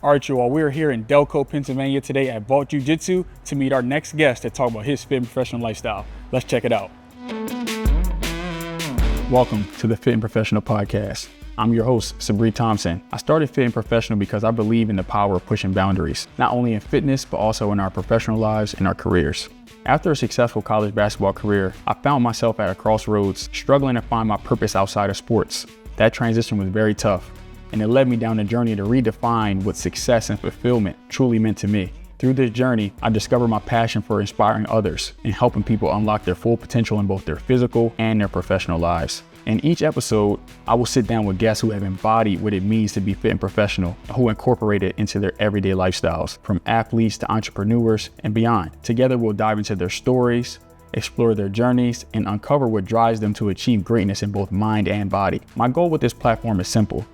All right, you all, we're here in Delco, Pennsylvania today at Vault Jiu-Jitsu to meet our next guest to talk about his fit and professional lifestyle. Let's check it out. Welcome to the Fit and Professional Podcast. I'm your host, Sabri Thompson. I started Fit and Professional because I believe in the power of pushing boundaries, not only in fitness, but also in our professional lives and our careers. After a successful college basketball career, I found myself at a crossroads, struggling to find my purpose outside of sports. That transition was very tough, and it led me down a journey to redefine what success and fulfillment truly meant to me. Through this journey, I discovered my passion for inspiring others and helping people unlock their full potential in both their physical and their professional lives. In each episode, I will sit down with guests who have embodied what it means to be fit and professional, who incorporate it into their everyday lifestyles, from athletes to entrepreneurs and beyond. Together, we'll dive into their stories, explore their journeys, and uncover what drives them to achieve greatness in both mind and body. My goal with this platform is simple: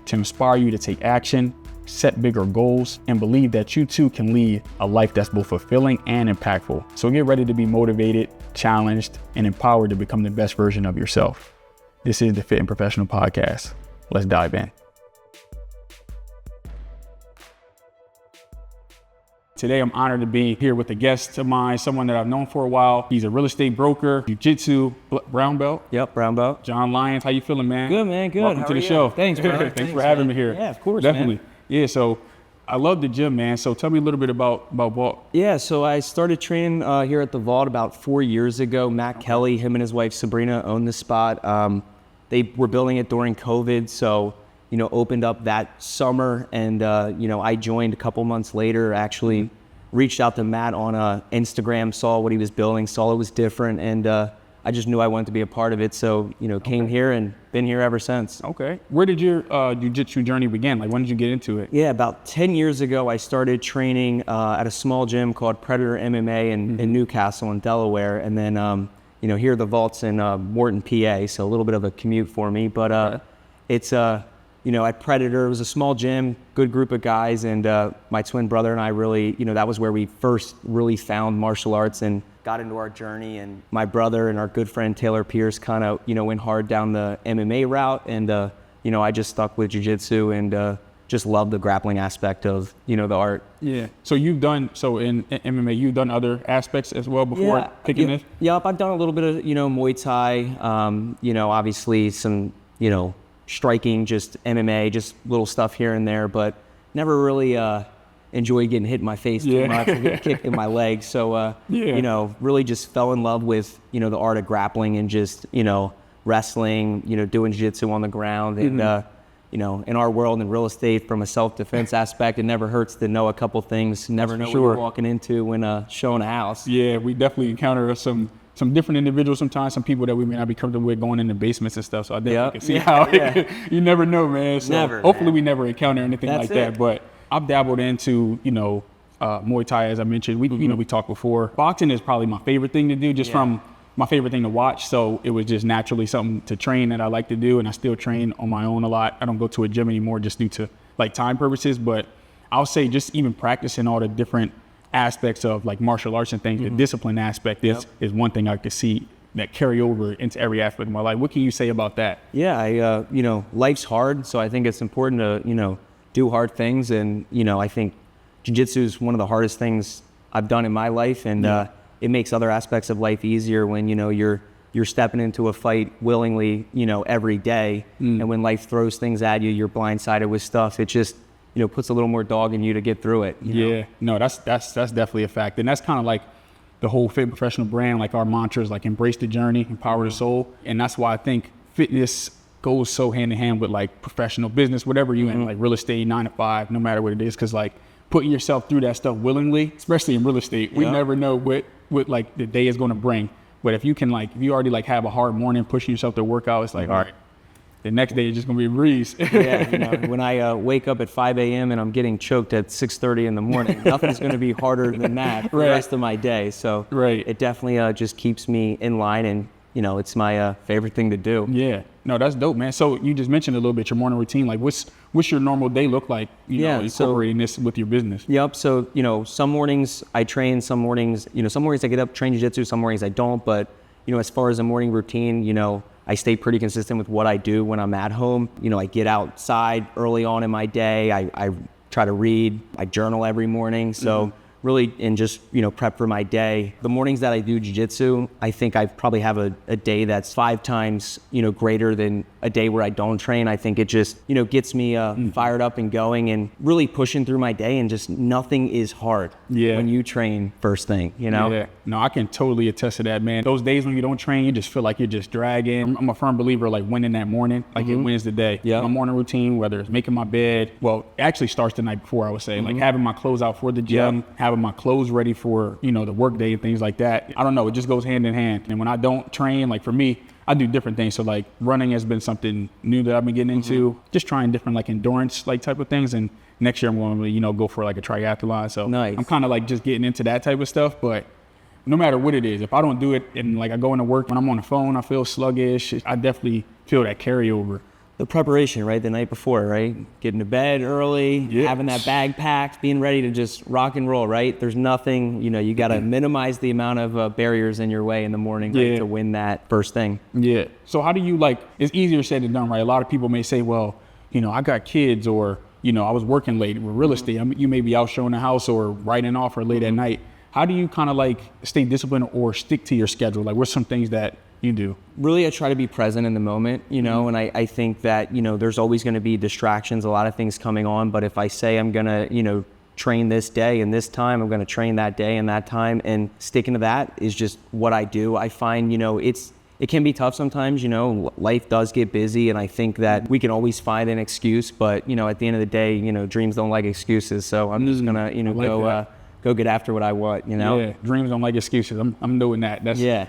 to inspire you to take action, set bigger goals, and believe that you too can lead a life that's both fulfilling and impactful. So get ready to be motivated, challenged, and empowered to become the best version of yourself. This is the Fit and Professional Podcast. Let's dive in. Today, I'm honored to be here with a guest of mine, someone that I've known for a while. He's a real estate broker, jiu-jitsu brown belt. Yep, brown belt. John Lyons, how you feeling, man? Good, man, good. Welcome to the show. Thanks, bro. Thanks for having me here. Yeah, of course, Definitely. man. Yeah, so I love the gym, man. So tell me a little bit about Vault. Yeah, so I started training here at the Vault about 4 years ago. Matt Kelly, him and his wife Sabrina owned the spot. They were building it during COVID, so opened up that summer, and I joined a couple months later. Actually, reached out to Matt on Instagram, saw what he was building, saw it was different, and I just knew I wanted to be a part of it. So came here and been here ever since. Okay. Where did your jiu-jitsu journey begin? Like, when did you get into it? Yeah, about 10 years ago, I started training at a small gym called Predator MMA in Newcastle in Delaware, and then here the Vault's in Morton, PA, so a little bit of a commute for me. But it's at Predator, it was a small gym, good group of guys, and my twin brother and I really, that was where we first really found martial arts and got into our journey. And my brother and our good friend Taylor Pierce kind of, went hard down the MMA route, and I just stuck with jiu-jitsu and just loved the grappling aspect of, the art. Yeah. So in MMA, you've done other aspects as well before picking this? Yep, I've done a little bit of, Muay Thai, obviously some, striking, just MMA, just little stuff here and there, but never really enjoyed getting hit in my face too much, or getting kicked in my legs. So, really just fell in love with, the art of grappling and just, wrestling, doing jiu-jitsu on the ground. And, in our world in real estate, from a self-defense aspect, it never hurts to know a couple things, never know what you're walking into when showing a house. Yeah, we definitely encounter some different individuals sometimes, some people that we may not be comfortable with going into basements and stuff. So I definitely can see how you never know, man. So hopefully we never encounter anything like that. But I've dabbled into, Muay Thai, as I mentioned. We talked before. Boxing is probably my favorite thing to do, just from my favorite thing to watch. So it was just naturally something to train that I like to do. And I still train on my own a lot. I don't go to a gym anymore just due to like time purposes. But I'll say just even practicing all the different aspects of like martial arts and things, the discipline aspect is one thing I could see that carry over into every aspect of my life. What can you say about that? Yeah, life's hard, so I think it's important to, do hard things. And, I think jiu-jitsu is one of the hardest things I've done in my life. And it makes other aspects of life easier when, you're stepping into a fight willingly, every day. And when life throws things at you, you're blindsided with stuff. It just, puts a little more dog in you to get through it. Yeah, no, that's definitely a fact. And that's kind of like the whole Fit Professional brand, like our mantras, like embrace the journey, empower the soul. And that's why I think fitness goes so hand in hand with like professional business, whatever you in, like real estate, 9 to 5, no matter what it is. Cause like putting yourself through that stuff willingly, especially in real estate, we never know what like the day is going to bring. But if you can if you already like have a hard morning, pushing yourself to work out, it's like, all right, the next day is just gonna be a breeze. When I wake up at 5 a.m. and I'm getting choked at 6:30 in the morning, nothing's gonna be harder than that for the rest of my day. So it definitely just keeps me in line, and it's my favorite thing to do. Yeah, no, that's dope, man. So you just mentioned a little bit your morning routine. Like, what's your normal day look like? Incorporating this with your business. Yep. So some mornings I train, some mornings I get up, train jiu-jitsu, some mornings I don't. But as far as a morning routine, I stay pretty consistent with what I do when I'm at home. I get outside early on in my day. I try to read. I journal every morning. So really, and just, prep for my day. The mornings that I do jiu-jitsu, I think I probably have a day that's 5 times, greater than a day where I don't train. I think it just, gets me fired up and going and really pushing through my day, and just nothing is hard when you train first thing, Yeah, no, I can totally attest to that, man. Those days when you don't train, you just feel like you're just dragging. I'm a firm believer, like winning that morning, like it wins the day. My morning routine, whether it's making my bed, well, it actually starts the night before, I would say, like having my clothes out for the gym, having my clothes ready for, the work day and things like that. I don't know, it just goes hand in hand. And when I don't train, like for me, I do different things. So like running has been something new that I've been getting into, just trying different like endurance like type of things. And next year I'm going to, go for like a triathlon. So I'm kind of like just getting into that type of stuff. But no matter what it is, if I don't do it and like I go into work, when I'm on the phone, I feel sluggish. I definitely feel that carryover. The preparation, right? The night before, right? Getting to bed early, having that bag packed, being ready to just rock and roll, right? There's nothing, you got to minimize the amount of barriers in your way in the morning right, to win that first thing. Yeah. So how do you it's easier said than done, right? A lot of people may say, well, I got kids, or, I was working late with real estate. I mean, you may be out showing the house or writing off or late at night. How do you kind of stay disciplined or stick to your schedule? Like what's some things that you do? Really, I try to be present in the moment, and I think that, there's always going to be distractions, a lot of things coming on. But if I say I'm going to, train this day and this time, I'm going to train that day and that time, and sticking to that is just what I do. I find, it can be tough sometimes, life does get busy, and I think that we can always find an excuse, but, at the end of the day, dreams don't like excuses. So I'm just going to, go get after what I want, Yeah, dreams don't like excuses. I'm doing that.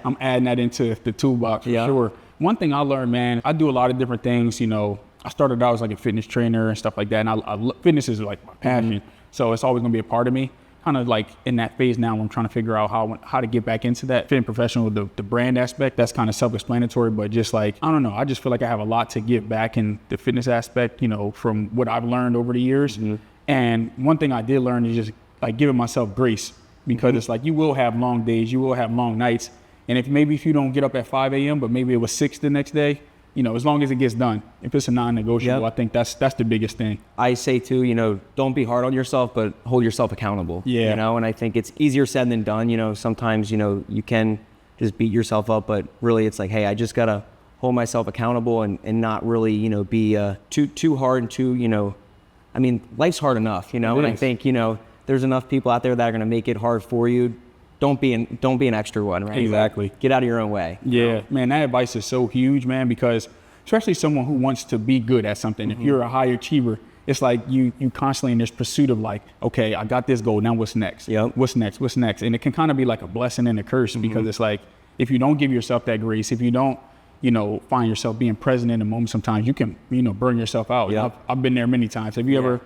I'm adding that into the toolbox for sure. One thing I learned, man, I do a lot of different things. I started out as like a fitness trainer and stuff like that, and fitness is like my passion. So it's always gonna be a part of me. Kind of like in that phase now where I'm trying to figure out how to get back into that. Fitting professional, the brand aspect, that's kind of self-explanatory, but just I don't know, I just feel like I have a lot to give back in the fitness aspect, from what I've learned over the years. And one thing I did learn is just giving myself grace, because it's like you will have long days, you will have long nights, and if you don't get up at 5 a.m. but maybe it was 6 the next day, as long as it gets done, if it's a non-negotiable, I think that's the biggest thing. I say too, don't be hard on yourself, but hold yourself accountable. And I think it's easier said than done. Sometimes you can just beat yourself up, but really it's like, hey, I just gotta hold myself accountable and not really be too hard and too I mean, life's hard enough, and I think there's enough people out there that are going to make it hard for you. Don't be an extra one, right? Exactly. Get out of your own way. Yeah, man, that advice is so huge, man, because especially someone who wants to be good at something, if you're a high achiever, it's like you constantly in this pursuit of okay, I got this goal, now what's next? What's next? And it can kind of be like a blessing and a curse, because it's like, if you don't give yourself that grace, if you don't, find yourself being present in the moment, sometimes you can, burn yourself out. I've been there many times. Have you ever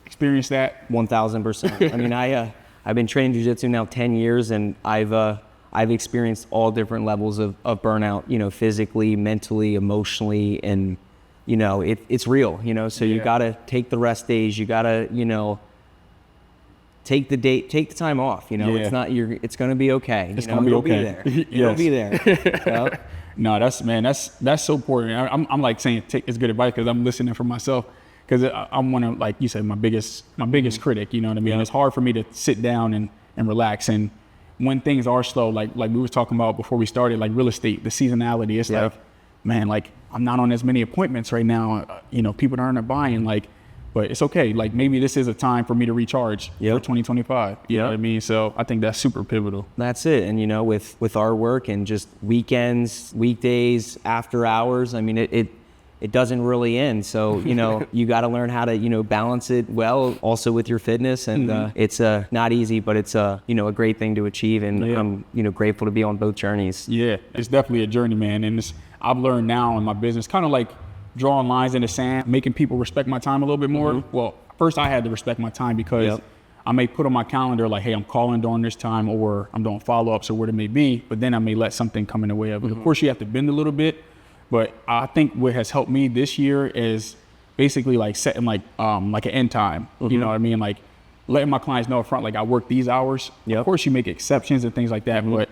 experienced that? 1000%. I mean, I've been training jiu-jitsu now 10 years, and I've experienced all different levels of burnout, physically, mentally, emotionally, and, it's real, so you got to take the rest days. You got to, take the time off, it's not, it's going to be okay. It's going to be okay. You'll be there. No, that's so important. I'm like saying it's good advice, because I'm listening for myself. Because I'm one of, like you said, my biggest critic, you know what I mean? It's hard for me to sit down and relax. And when things are slow, like we were talking about before we started, like real estate, the seasonality, it's like, man, I'm not on as many appointments right now. People aren't buying, but it's okay. Maybe this is a time for me to recharge for 2025. You know what I mean? So I think that's super pivotal. That's it. And, with our work and just weekends, weekdays, after hours, I mean, it doesn't really end. So, you got to learn how to, balance it well also with your fitness. And it's not easy, but it's a great thing to achieve. And I'm, grateful to be on both journeys. Yeah, it's definitely a journey, man. And I've learned now in my business, kind of drawing lines in the sand, making people respect my time a little bit more. Well, first I had to respect my time, because I may put on my calendar hey, I'm calling during this time, or I'm doing follow-ups or what it may be, but then I may let something come in the way of it. Of course, you have to bend a little bit. But I think what has helped me this year is basically setting an end time. You know what I mean? Letting my clients know up front, I work these hours. Of course, you make exceptions and things like that. But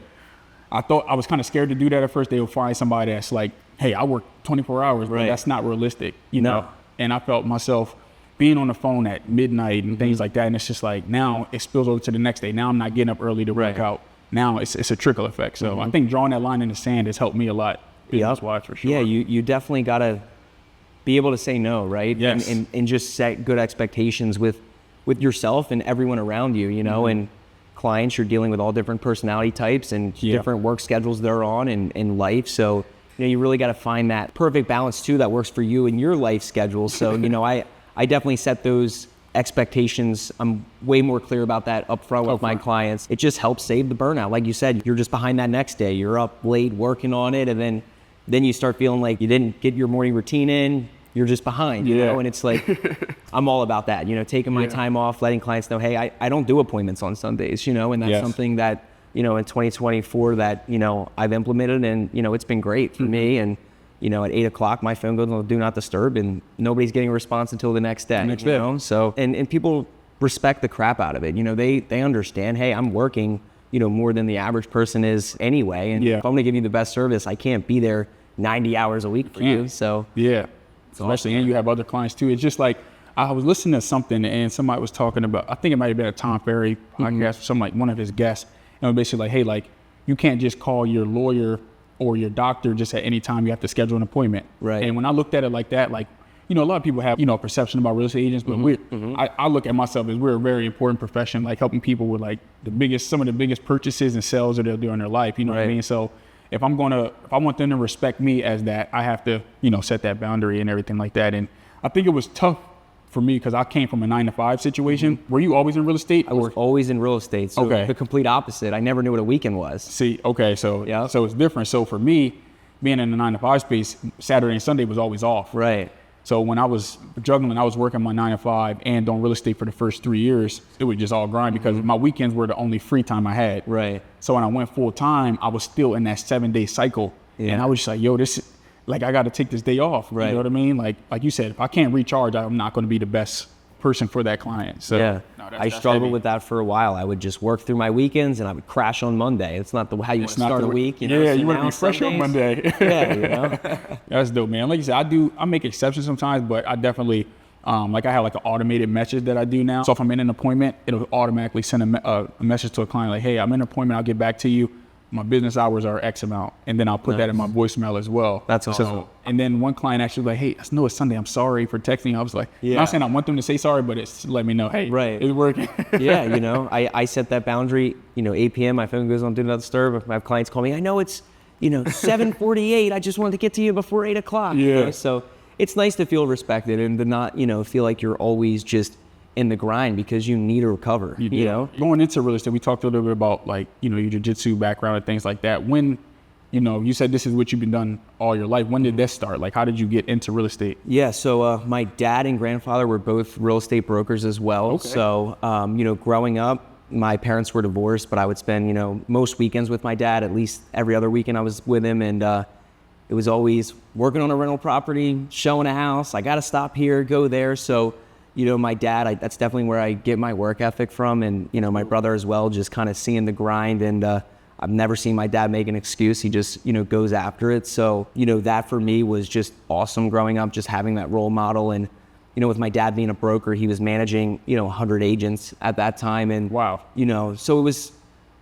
I thought I was kind of scared to do that at first. They would find somebody that's hey, I work 24 hours, but that's not realistic, you know? And I felt myself being on the phone at midnight and things like that. And it's just like, now it spills over to the next day. Now I'm not getting up early to work out. Now it's a trickle effect. So I think drawing that line in the sand has helped me a lot, business-wise, for sure. Yeah, you definitely got to be able to say no, right? Yes. And just set good expectations with yourself and everyone around you, you know, and clients, you're dealing with all different personality types and different work schedules they're on in life. So, you know, you really got to find that perfect balance too that works for you and your life schedule. So, you know, I definitely set those expectations. I'm way more clear about that up front with my clients. It just helps save the burnout. Like you said, you're just behind that next day. You're up late working on it, and then you start feeling like you didn't get your morning routine in. You're just behind, you know? And it's like, I'm all about that, you know, taking my time off, letting clients know, hey, I don't do appointments on Sundays, you know, and that's something that, you know, in 2024 that, you know, I've implemented, and, you know, it's been great for me. And, you know, at 8 o'clock, my phone goes on do not disturb, and nobody's getting a response until the next day. You know? So, and people respect the crap out of it. You know, they understand, hey, I'm working, you know, more than the average person is anyway. And if I'm gonna give you the best service, I can't be there 90 hours a week for you. So especially, and you have other clients too. It's just like, I was listening to something and somebody was talking about, I think it might have been a Tom Ferry podcast or something, like one of his guests, and basically like, hey, like, you can't just call your lawyer or your doctor just at any time. You have to schedule an appointment. Right. And when I looked at it like that, like, you know, a lot of people have, you know, a perception about real estate agents, but I look at myself as we're a very important profession, like helping people with like some of the biggest purchases and sales that they'll do in their life. You know what I mean? So if I want them to respect me as that, I have to, you know, set that boundary and everything like that. And I think it was tough for me because I came from a 9-to-5 situation. Were you always in real estate? I was always in real estate. So the complete opposite. I never knew what a weekend was. See, okay, so so it's different. So for me, being in the 9-to-5 space, Saturday and Sunday was always off. Right. So when I was juggling, I was working my 9-to-5 and on real estate for the first 3 years. It was just all grind because my weekends were the only free time I had. Right. So when I went full time, I was still in that 7-day cycle. And I was just like, yo, like, I got to take this day off. Right. You know what I mean? Like you said, if I can't recharge, I'm not going to be the best person for that client. So I struggled with that for a while. I would just work through my weekends and I would crash on Monday. It's not how you want to start a week. You know? Yeah, you want to be fresh on Monday. You know. That's dope, man. Like you said, I make exceptions sometimes, but I definitely, like I have like an automated message that I do now. So if I'm in an appointment, it'll automatically send a message to a client like, hey, I'm in an appointment, I'll get back to you. My business hours are X amount. And then I'll put that in my voicemail as well. That's awesome. So, and then one client actually was like, hey, I know it's Sunday. I'm sorry for texting. I was like, I'm not saying I want them to say sorry, but it's let me know, hey, it's working. You know, I set that boundary, you know, 8 p.m. my phone goes on do not disturb. If my clients call me, I know it's, you know, 7:48. I just wanted to get to you before 8 o'clock. You know? So it's nice to feel respected and to not, you know, feel like you're always just in the grind because you need to recover, you know? Going into real estate, we talked a little bit about like, you know, your jiu-jitsu background and things like that. When, you know, you said this is what you've been done all your life. When did this start? Like, how did you get into real estate? Yeah, so my dad and grandfather were both real estate brokers as well. Okay. So, you know, growing up, my parents were divorced, but I would spend, you know, most weekends with my dad. At least every other weekend I was with him. And it was always working on a rental property, showing a house. I got to stop here, go there. So, you know, my dad, that's definitely where I get my work ethic from. And, you know, my brother as well, just kind of seeing the grind. And I've never seen my dad make an excuse. He just, you know, goes after it. So, you know, that for me was just awesome growing up, just having that role model. And, you know, with my dad being a broker, he was managing, you know, 100 agents at that time. And, you know, so it was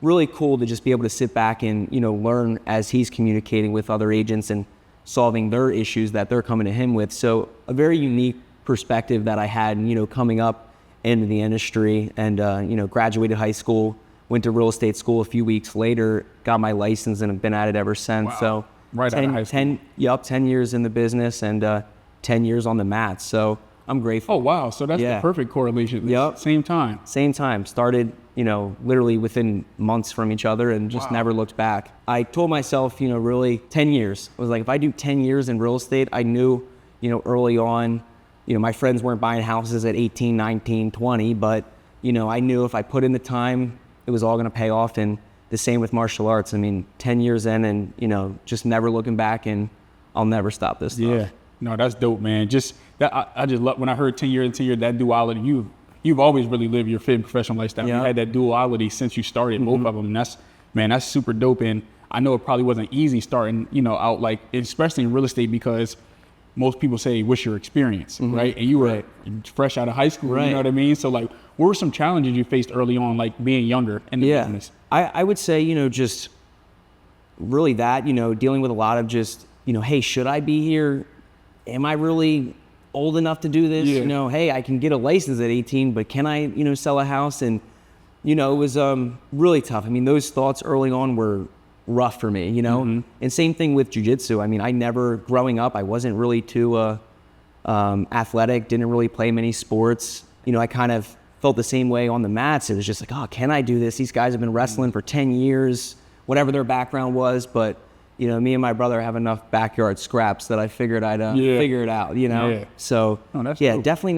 really cool to just be able to sit back and, you know, learn as he's communicating with other agents and solving their issues that they're coming to him with. So a very unique perspective that I had, you know, coming up into the industry and, you know, graduated high school, went to real estate school a few weeks later, got my license and have been at it ever since. So right 10 years in the business and 10 years on the mat. So I'm grateful. Oh, wow. So that's the perfect correlation. Same time. Same time. Started, you know, literally within months from each other and just never looked back. I told myself, you know, really 10 years. I was like, if I do 10 years in real estate, I knew, you know, early on, you know, my friends weren't buying houses at 18, 19, 20, but, you know, I knew if I put in the time, it was all going to pay off. And the same with martial arts. I mean, 10 years in and, you know, just never looking back, and I'll never stop this stuff. Yeah. No, that's dope, man. Just that, I just love when I heard 10 years, that duality. You've always really lived your fit and professional lifestyle. You had that duality since you started, both of them. And that's super dope. And I know it probably wasn't easy starting, you know, out like, especially in real estate, because most people say, what's your experience, right? And you were fresh out of high school, you know what I mean? So like, what were some challenges you faced early on, like being younger in the business? I would say, you know, just really that, you know, dealing with a lot of just, you know, hey, should I be here? Am I really old enough to do this? You know, hey, I can get a license at 18, but can I, you know, sell a house? And, you know, it was really tough. I mean, those thoughts early on were rough for me, you know? And same thing with jiu-jitsu. I mean, I never, growing up, I wasn't really too athletic, didn't really play many sports. You know, I kind of felt the same way on the mats. It was just like, oh, can I do this? These guys have been wrestling for 10 years, whatever their background was. But, you know, me and my brother have enough backyard scraps that I figured I'd figure it out, you know? So, cool. Definitely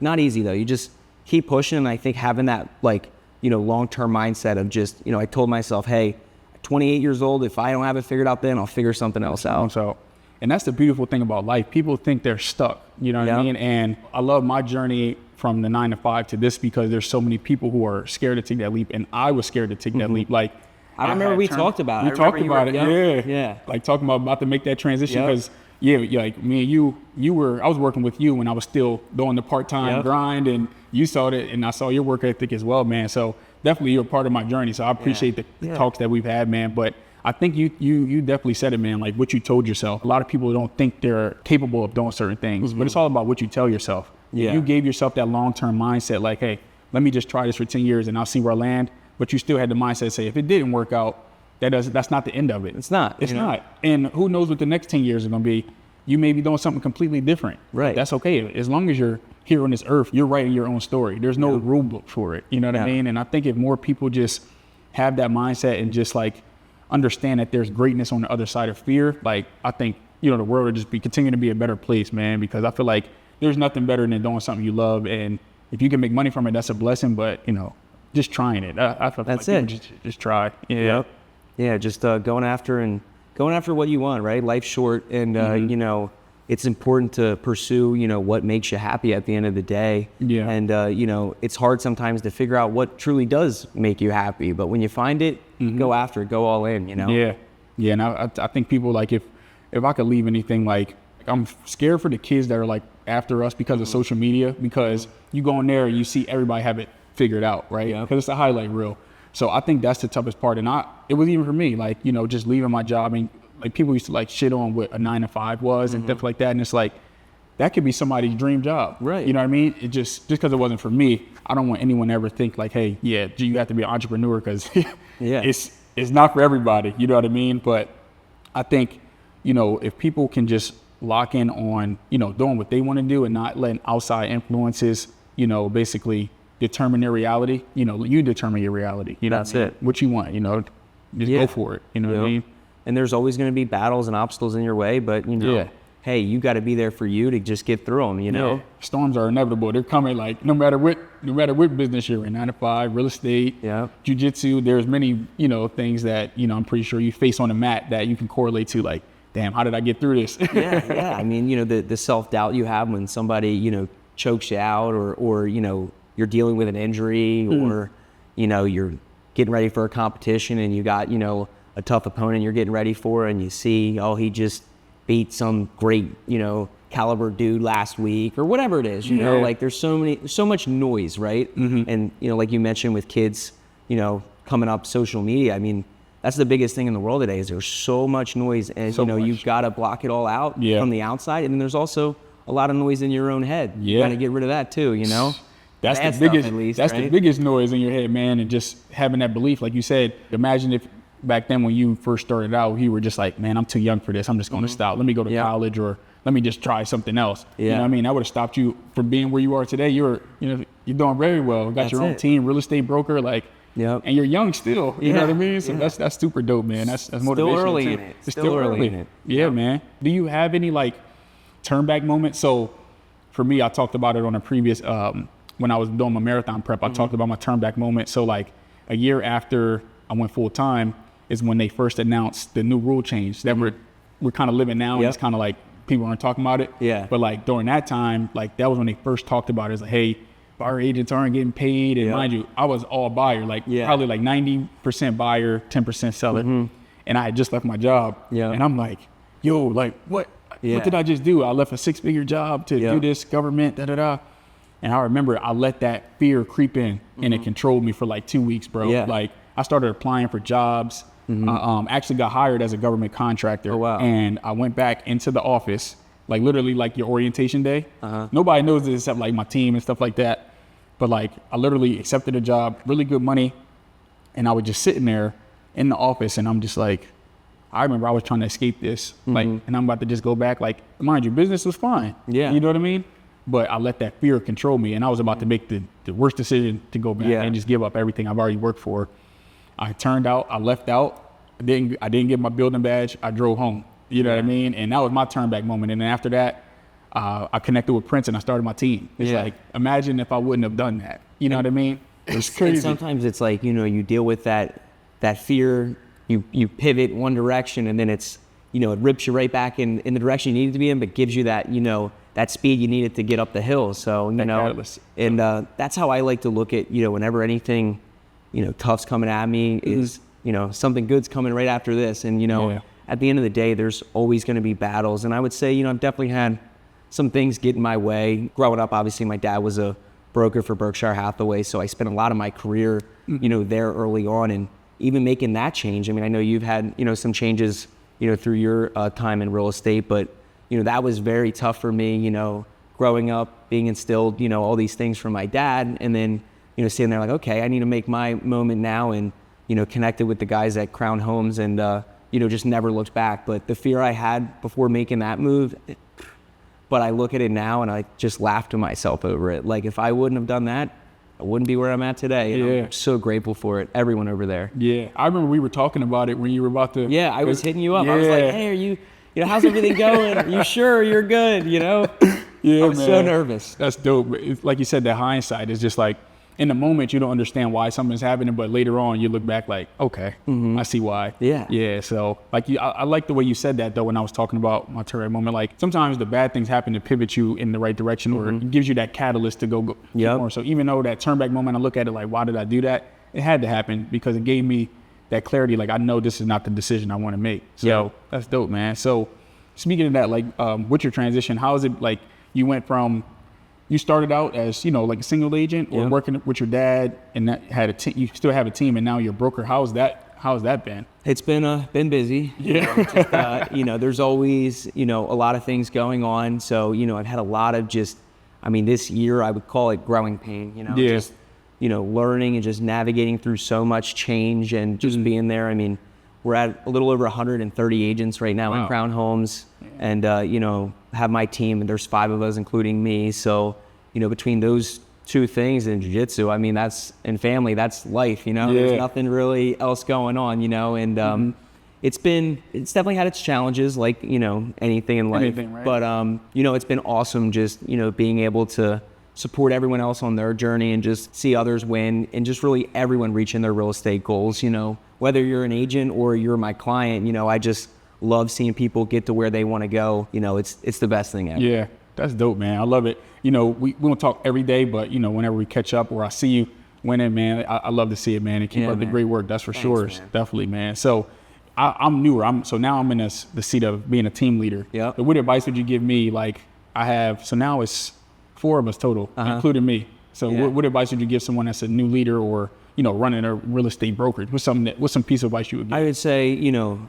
not easy, though. You just keep pushing. And I think having that, like, you know, long-term mindset of just, you know, I told myself, hey, 28 years old, if I don't have it figured out then, I'll figure something else out. So, and that's the beautiful thing about life. People think they're stuck, you know what I mean? And I love my journey from the 9 to 5 to this because there's so many people who are scared to take that leap, and I was scared to take that leap. Like, I remember we talked about it. We talked about it, like talking about to make that transition because, like me and you were, I was working with you when I was still doing the part-time grind, and you saw it, and I saw your work ethic as well, man. So definitely you're a part of my journey. So I appreciate the talks that we've had, man. But I think you definitely said it, man, like what you told yourself. A lot of people don't think they're capable of doing certain things, but it's all about what you tell yourself. You gave yourself that long-term mindset, like, hey, let me just try this for 10 years and I'll see where I land. But you still had the mindset to say, if it didn't work out, that's not the end of it. It's not. It's not. And who knows what the next 10 years are going to be. You may be doing something completely different. Right. That's okay. As long as you're here on this earth, you're writing your own story. There's no rule book for it. You know what I mean? And I think if more people just have that mindset and just like understand that there's greatness on the other side of fear, like I think, you know, the world would just continue to be a better place, man, because I feel like there's nothing better than doing something you love. And if you can make money from it, that's a blessing. But, you know, just trying it. I feel that's like it. Just try. Yeah, just going after what you want, right? Life's short, and you know, it's important to pursue, you know, what makes you happy at the end of the day. Yeah. And you know, it's hard sometimes to figure out what truly does make you happy, but when you find it, go after it, go all in, you know? Yeah. And I think people, like, if I could leave anything, like, I'm scared for the kids that are like after us because of social media, because you go in there and you see everybody have it figured out, right? Because it's a highlight reel. So I think that's the toughest part. And it was even for me, like, you know, just leaving my job, and like people used to like shit on what a 9 to 5 was and stuff like that. And it's like, that could be somebody's dream job. Right. You know what I mean? It just because it wasn't for me, I don't want anyone to ever think like, hey, you have to be an entrepreneur, because it's not for everybody. You know what I mean? But I think, you know, if people can just lock in on, you know, doing what they want to do and not letting outside influences, you know, basically determine their reality. You know, you determine your reality. You know, that's it. What you want, you know, just go for it. You know what I mean? And there's always going to be battles and obstacles in your way, but you know, hey, you got to be there for you to just get through them. You know, storms are inevitable. They're coming. Like no matter what business you're in, 9 to 5, real estate, jiu-jitsu. There's many, you know, things that, you know, I'm pretty sure you face on the mat that you can correlate to, like, damn, how did I get through this? I mean, you know, the self-doubt you have when somebody, you know, chokes you out, or you know, you're dealing with an injury, or, you know, you're getting ready for a competition and you got, you know, a tough opponent you're getting ready for, and you see, oh, he just beat some great, you know, caliber dude last week, or whatever it is, you know, like there's so much noise, right? And, you know, like you mentioned with kids, you know, coming up, social media, I mean, that's the biggest thing in the world today, is there's so much noise, and you know, you've got to block it all out from the outside. And then there's also a lot of noise in your own head. You got to get rid of that too, you know? That's the biggest, at least, the biggest noise in your head, man. And just having that belief, like you said, imagine if back then when you first started out, you were just like, man, I'm too young for this. I'm just going to stop. Let me go to college, or let me just try something else. You know what I mean? That would have stopped you from being where you are today. You're doing very well. Got your own team, real estate broker, like, and you're young still. You know what I mean? So that's super dope, man. That's motivational. Still early in it. It's still early in it. Yeah, man. Do you have any like turn back moments? So for me, I talked about it on a previous when I was doing my marathon prep, I talked about my turn back moment. So like a year after I went full time is when they first announced the new rule change that we're kind of living now. And it's kind of like people aren't talking about it. But like during that time, like that was when they first talked about it. It's like, hey, buyer agents aren't getting paid. And mind you, I was all buyer, like probably like 90% buyer, 10% seller. And I had just left my job. And I'm like, yo, like what? what did I just do? I left a 6-figure job to do this government, da-da-da. And I remember I let that fear creep in and it controlled me for like 2 weeks, bro. Like I started applying for jobs. I actually got hired as a government contractor. Oh, wow. And I went back into the office, like literally like your orientation day. Nobody knows this except like my team and stuff like that. But like I literally accepted a job, really good money. And I was just sitting there in the office and I'm just like, I remember I was trying to escape this, like, and I'm about to just go back. Like, mind you, business was fine. Yeah. You know what I mean? But I let that fear control me, and I was about to make the worst decision to go back and just give up everything I've already worked for. I left out. I didn't get my building badge. I drove home. You know what I mean? And that was my turn back moment. And then after that, I connected with Prince and I started my team. It's like, imagine if I wouldn't have done that. You know what I mean? It's crazy. And sometimes it's like, you deal with that fear. You pivot one direction and then it's, it rips you right back in the direction you needed to be in, but gives you that, that speed you needed to get up the hill. So, and that's how I like to look at, whenever anything, tough's coming at me is, something good's coming right after this. And, at the end of the day, there's always going to be battles. And I would say, I've definitely had some things get in my way. Growing up, obviously, my dad was a broker for Berkshire Hathaway. So I spent a lot of my career, there early on. And even making that change, I mean, I know you've had, some changes, through your time in real estate, but, that was very tough for me, growing up, being instilled, all these things from my dad. And then, sitting there like, okay, I need to make my moment now and, connected with the guys at Crown Homes and, just never looked back. But the fear I had before making that move, but I look at it now and I just laugh to myself over it. Like if I wouldn't have done that, I wouldn't be where I'm at today. And I'm so grateful for it. Everyone over there. Yeah. I remember we were talking about it when you were about to. Yeah. I was hitting you up. I was like, hey, are you, how's everything going? Are you sure you're good? Yeah, I was so nervous. That's dope. It's like you said, that hindsight is just like, in the moment, you don't understand why something's happening, but later on, you look back like, okay, I see why. Yeah. Yeah. So like I like the way you said that though, when I was talking about my turn moment, like sometimes the bad things happen to pivot you in the right direction or it gives you that catalyst to go more. So even though that turn back moment, I look at it like, why did I do that? It had to happen because it gave me that clarity. Like I know this is not the decision I want to make. So that's dope, man. So speaking of that, like with your transition, how is it like you went from, you started out as, like a single agent or working with your dad and that had a team, you still have a team and now you're a broker. How's that been? It's been busy. Yeah. Just, there's always, a lot of things going on. So, I've had a lot of this year I would call it growing pain, just, learning and just navigating through so much change and just being there. I mean, we're at a little over 130 agents right now at Crown Homes and, have my team and there's 5 of us, including me. So, between those 2 things and jiu-jitsu, I mean, and family, that's life, there's nothing really else going on, and, it's definitely had its challenges like, anything in life, right? But, it's been awesome just, being able to support everyone else on their journey and just see others win and just really everyone reaching their real estate goals, whether you're an agent or you're my client, I just love seeing people get to where they want to go. It's the best thing ever. Yeah, that's dope, man. I love it. We don't talk every day, but whenever we catch up or I see you winning, man, I love to see it, man. And keep up the great work. That's for sure. Man. Definitely, man. So I'm newer. So now I'm in the seat of being a team leader. Yeah. So what advice would you give me? Like so now it's 4 of us total, including me. So what advice would you give someone that's a new leader or running a real estate brokerage? What's some piece of advice you would give? I would say,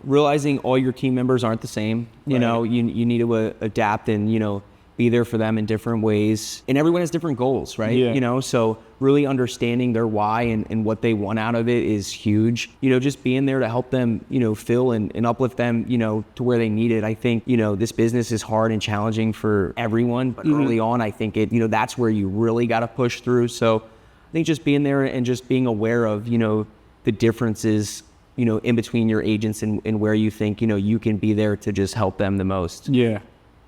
realizing all your team members aren't the same. You need to adapt and, be there for them in different ways. And everyone has different goals, right? Yeah. So really understanding their why and what they want out of it is huge. Just being there to help them, fill and uplift them, to where they need it. I think, this business is hard and challenging for everyone, but early on, I think that's where you really got to push through. So I think just being there and just being aware of, the differences, in between your agents and where you think, you can be there to just help them the most. Yeah,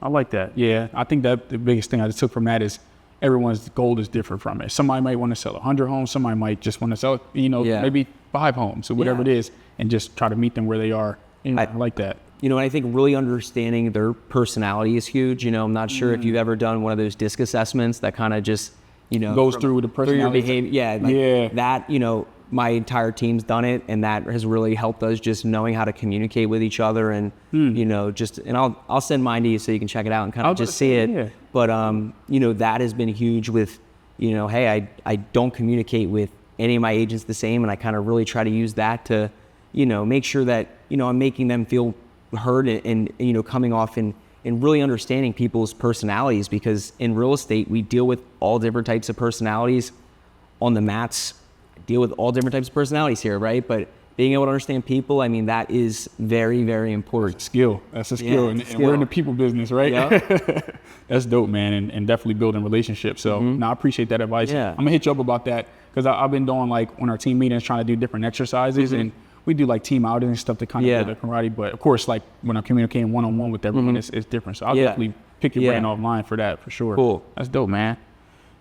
I like that. Yeah, I think that the biggest thing I just took from that is everyone's goal is different from it. Somebody might want to sell 100 homes. Somebody might just want to sell, maybe 5 homes or whatever it is and just try to meet them where they are. I like that. I think really understanding their personality is huge. I'm not sure if you've ever done one of those DISC assessments that kind of just, goes through the personality. Through your behavior. Yeah. That, my entire team's done it, and that has really helped us just knowing how to communicate with each other, and you know, just, and I'll send mine to you so you can check it out and kind of just see it. Yeah. But you know, that has been huge with, you know, hey, I don't communicate with any of my agents the same, and I kind of really try to use that to, you know, make sure that, you know, I'm making them feel heard, and you know, coming off and really understanding people's personalities, because in real estate we deal with all different types of personalities on the mats. Deal with all different types of personalities here, right? But being able to understand people, I mean, that is very, very important. Skill. That's a skill. And we're in the people business, right? Yep. That's dope, man. And definitely building relationships. So I appreciate that advice. Yeah. I'm gonna hit you up about that, because I've been doing, like, on our team meetings, trying to do different exercises, and we do like team outings and stuff to kind of build the camaraderie. But of course, like when I'm communicating one-on-one with everyone, it's different. So I'll definitely pick your brain offline for that, for sure. Cool. That's dope, man.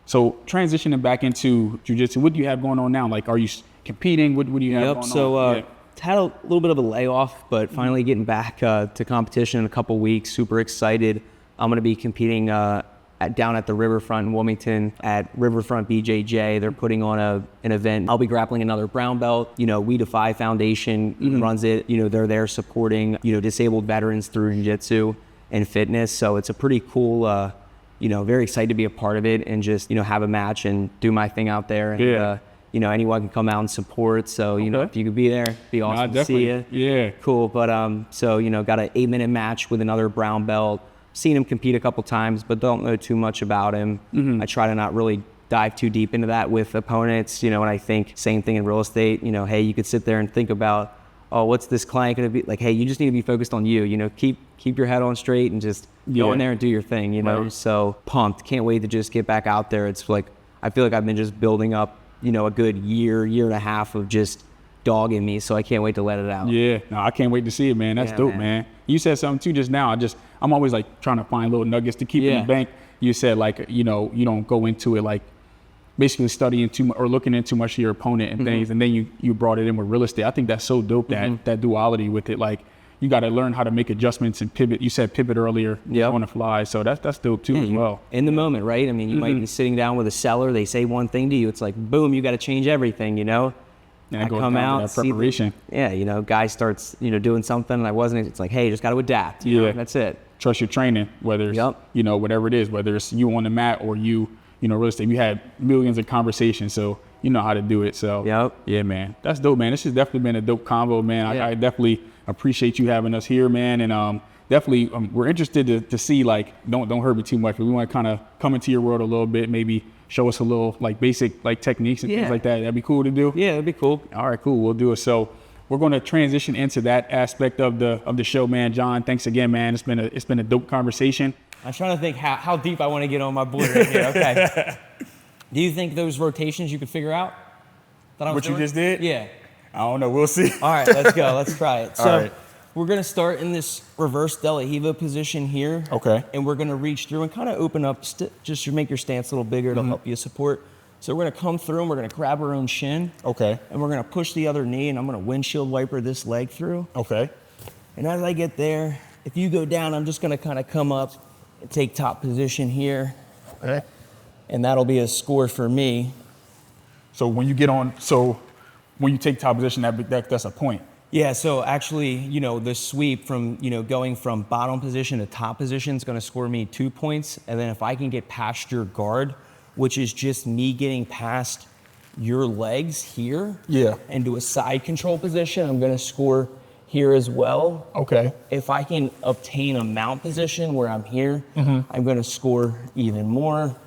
So transitioning back into jiu-jitsu, what do you have going on now? Like, are you competing? What do you have going on? So had a little bit of a layoff, but finally getting back to competition in a couple weeks. Super excited. I'm going to be competing down at the Riverfront in Wilmington at Riverfront BJJ. They're putting on an event. I'll be grappling another brown belt. You know, We Defy Foundation runs it. You know, they're there supporting, you know, disabled veterans through jiu-jitsu and fitness. So it's a pretty cool, you know, very excited to be a part of it, and just, you know, have a match and do my thing out there. And, you know, anyone can come out and support. So, you know, if you could be there, it'd be awesome to see you. Yeah. Cool. But, so, you know, got an 8-minute match with another brown belt. Seen him compete a couple times, but don't know too much about him. I try to not really dive too deep into that with opponents, you know, and I think same thing in real estate. You know, hey, you could sit there and think about, oh, what's this client going to be like? Hey, you just need to be focused on you know, keep your head on straight and just go in there and do your thing, you know? So pumped, can't wait to just get back out there. It's like, I feel like I've been just building up, you know, a good year and a half of just dogging me. So I can't wait to let it out. Yeah, no, I can't wait to see it, man. That's dope, man. You said something too just now. I'm always like trying to find little nuggets to keep in the bank. You said, like, you know, you don't go into it like basically studying too much or looking into much of your opponent and things, and then you brought it in with real estate. I think that's so dope, that duality with it. Like, you got to learn how to make adjustments and pivot. You said pivot earlier on the fly, so that's dope too as well. In the moment, right? I mean, you might be sitting down with a seller, they say one thing to you, it's like, boom, you got to change everything, you know? And I come out, that preparation. You know, guy starts, you know, doing something, and I wasn't. It's like, hey, you just got to adapt. You know, that's it. Trust your training, whether it's, you know, whatever it is, whether it's you on the mat or you know, real estate. You had millions of conversations, so you know how to do it. So yeah, man, that's dope, man. This has definitely been a dope combo, man. I definitely appreciate you having us here, man, and definitely we're interested to see, like, don't hurt me too much, but we want to kind of come into your world a little bit, maybe show us a little, like, basic, like, techniques and things like that. That'd be cool to do. Yeah, that'd be cool. All right, cool. We'll do it. So we're going to transition into that aspect of the show, man. John, thanks again, man. It's been a dope conversation. I'm trying to think how deep I want to get on my board right here. Okay. Do you think those rotations you could figure out? What you just did? Yeah. I don't know. We'll see. All right, let's go. Let's try it. So all right. We're going to start in this reverse De La Riva position here. Okay. And we're going to reach through and kind of open up, just to make your stance a little bigger. It'll help you support. So we're going to come through and we're going to grab our own shin. Okay. And we're going to push the other knee, and I'm going to windshield wiper this leg through. Okay. And as I get there, if you go down, I'm just going to kind of come up and take top position here. Okay. And that'll be a score for me. So when you take top position, that's a point. Yeah, so actually, you know, the sweep from, you know, going from bottom position to top position is going to score me 2 points. And then if I can get past your guard, which is just me getting past your legs here and do a side control position, I'm going to score here as well. Okay. If I can obtain a mount position where I'm here, I'm going to score even more.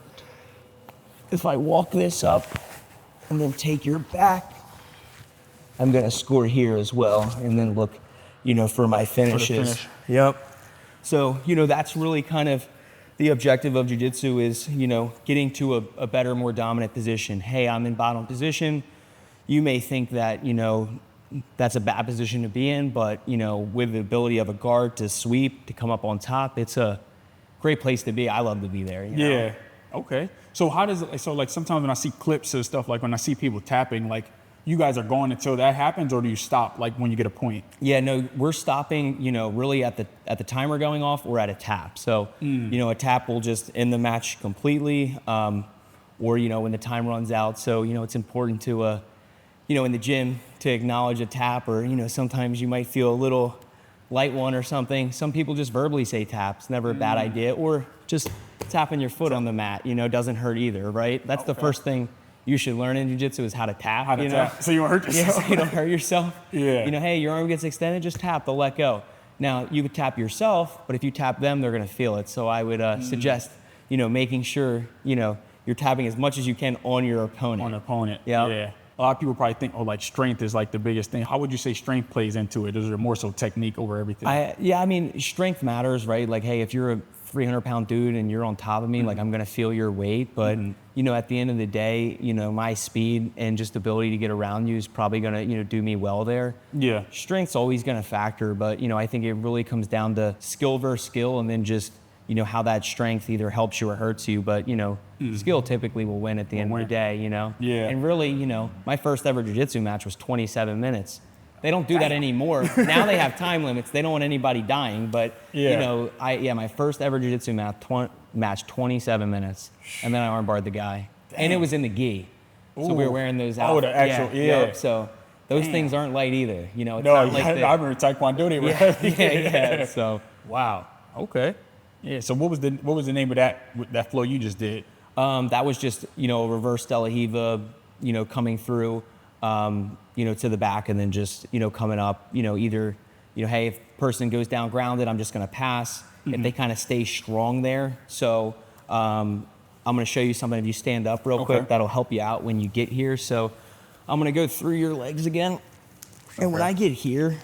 If I walk this up and then take your back, I'm going to score here as well, and then look, you know, for my finishes. Yep. So, you know, that's really kind of the objective of jiu-jitsu is, you know, getting to a better, more dominant position. Hey, I'm in bottom position. You may think that, you know, that's a bad position to be in, but, you know, with the ability of a guard to sweep, to come up on top, it's a great place to be. I love to be there. You know? Yeah. Okay. So how does it, so like sometimes when I see clips of stuff, like when I see people tapping, like, you guys are going until that happens, or do you stop like when you get a point? Yeah, no, we're stopping, you know, really at the timer going off or at a tap. So, you know, a tap will just end the match completely, or, you know, when the time runs out. So, you know, it's important to, in the gym to acknowledge a tap, or, sometimes you might feel a little light one or something. Some people just verbally say tap. It's never a bad idea. Or just tapping your foot on the mat, doesn't hurt either, right? That's the first thing you should learn in jiu-jitsu is how to tap. How to tap. So you don't hurt yourself. Yeah, so you don't hurt yourself. Yeah. Hey, your arm gets extended, just tap, they'll let go. Now, you could tap yourself, but if you tap them, they're going to feel it. So I would suggest, making sure, you're tapping as much as you can on your opponent. On the opponent. Yep. Yeah. A lot of people probably think, like strength is like the biggest thing. How would you say strength plays into it? Is there more so technique over everything? Strength matters, right? Like, hey, if you're a 300-pound dude and you're on top of me, like, I'm going to feel your weight. But, at the end of the day, my speed and just ability to get around you is probably going to, do me well there. Yeah. Strength's always going to factor, but, I think it really comes down to skill versus skill, and then just, how that strength either helps you or hurts you. But, skill typically will win at the end of the day, Yeah. And really, my first ever jiu-jitsu match was 27 minutes. They don't do that anymore. Now they have time limits. They don't want anybody dying. But, my first ever jiu-jitsu match, 27 minutes. And then I armbarred the guy. Dang. And it was in the gi. Ooh. So we were wearing those out. Oh, the actual, Yep. So those things aren't light either. It's no, not like I remember Taekwondo, they were heavy. Yeah. So, wow. Okay. Yeah. So what was the name of that flow you just did? That was just, a reverse De La Hiva, coming through, to the back, and then just, coming up, either, hey, if the person goes down grounded, I'm just going to pass. If they kind of stay strong there. So I'm going to show you something. If you stand up real quick, that'll help you out when you get here. So I'm going to go through your legs again. And when I get here,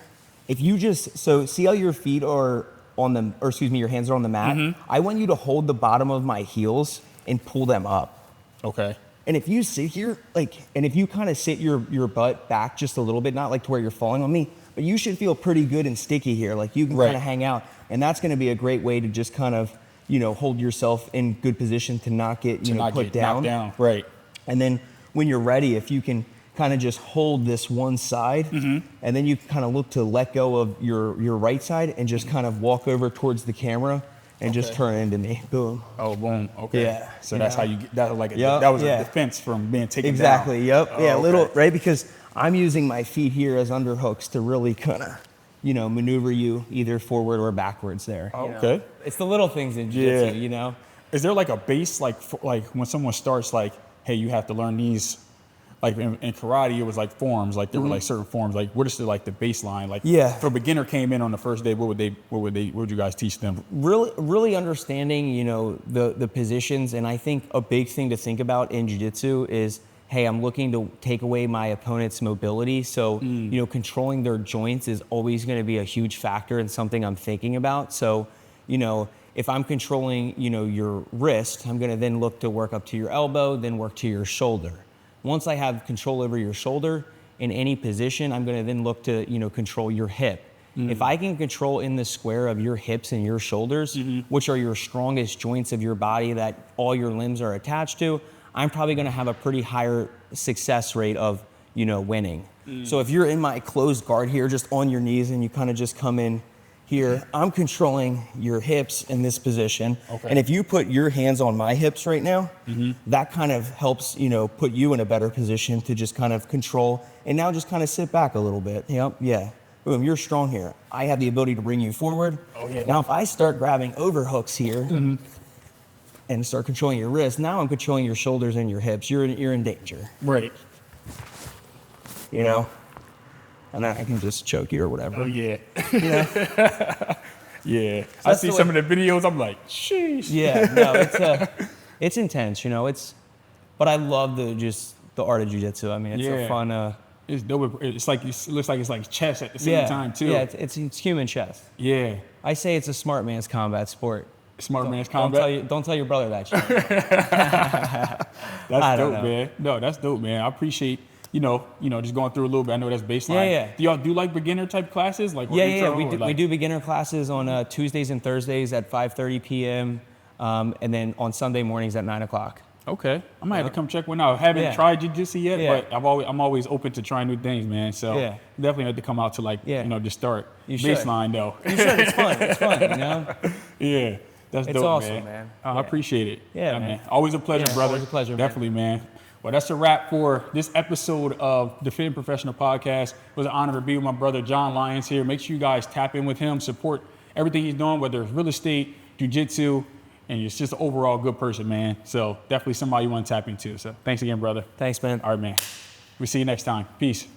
if you see how your feet are your hands are on the mat? I want you to hold the bottom of my heels and pull them up. Okay. And if you sit here, and if you kind of sit your butt back just a little bit, not like to where you're falling on me, but you should feel pretty good and sticky here. Like, you can kind of hang out. And that's going to be a great way to just kind of, hold yourself in good position to not get, put down. Knocked down. Right. And then when you're ready, if you can kind of just hold this one side, and then you kind of look to let go of your right side and just kind of walk over towards the camera and just turn into me. Boom. Oh, boom. Okay. Yeah. So that's how you get that. That was a defense from being taken down. Exactly. Yep. Oh, yeah. Little right, because I'm using my feet here as underhooks to really kind of, maneuver you either forward or backwards there. Okay. It's the little things in jiu-jitsu, Is there like a base, like when someone starts, like, hey, you have to learn these, like in karate, it was like forms, like there were like certain forms, like what is the baseline? Like, if a beginner came in on the first day, what would you guys teach them? Really understanding, the positions. And I think a big thing to think about in jiu-jitsu is, hey, I'm looking to take away my opponent's mobility. So, controlling their joints is always going to be a huge factor and something I'm thinking about. So, if I'm controlling, your wrist, I'm going to then look to work up to your elbow, then work to your shoulder. Once I have control over your shoulder in any position, I'm going to then look to, control your hip. If I can control in the square of your hips and your shoulders, which are your strongest joints of your body that all your limbs are attached to, I'm probably going to have a pretty higher success rate of, winning. So if you're in my closed guard here, just on your knees, and you kind of just come in here, I'm controlling your hips in this position. Okay. And if you put your hands on my hips right now, that kind of helps, put you in a better position to just kind of control. And now just kind of sit back a little bit. Yep. Yeah. Boom, you're strong here. I have the ability to bring you forward. Oh, yeah. Now if I start grabbing overhooks here, and start controlling your wrist, now I'm controlling your shoulders and your hips. You're in danger. Right. And then I can just choke you or whatever. Oh, yeah. Yeah. So I see some of the videos, I'm like, sheesh. Yeah, no, it's intense, but I love the art of jiu-jitsu. I mean, it's a fun... It's dope. It's like, it looks like it's like chess at the same time, too. Yeah, it's human chess. Yeah. I say it's a smart man's combat sport. Smart man's combat. Don't tell your brother that shit. That's dope, man. No, that's dope, man. I appreciate, just going through a little bit. I know that's baseline. Yeah. Do y'all do like beginner type classes? Like Yeah. We do beginner classes on Tuesdays and Thursdays at 5:30 p.m. And then on Sunday mornings at 9 o'clock. Okay, I might have to come check one out. I haven't tried jiu-jitsu yet, but I'm always open to trying new things, man. So definitely have to come out to just start baseline though. You should. It's fun. Yeah. That's dope, awesome, man. I appreciate it. Yeah, man. Always a pleasure, brother. Always a pleasure, Definitely, man. Well, that's a wrap for this episode of the Fit and Professional Podcast. It was an honor to be with my brother John Lyons here. Make sure you guys tap in with him, support everything he's doing, whether it's real estate, jiu-jitsu, and he's just an overall good person, man. So definitely somebody you want to tap into. So thanks again, brother. Thanks, man. All right, man. We'll see you next time. Peace.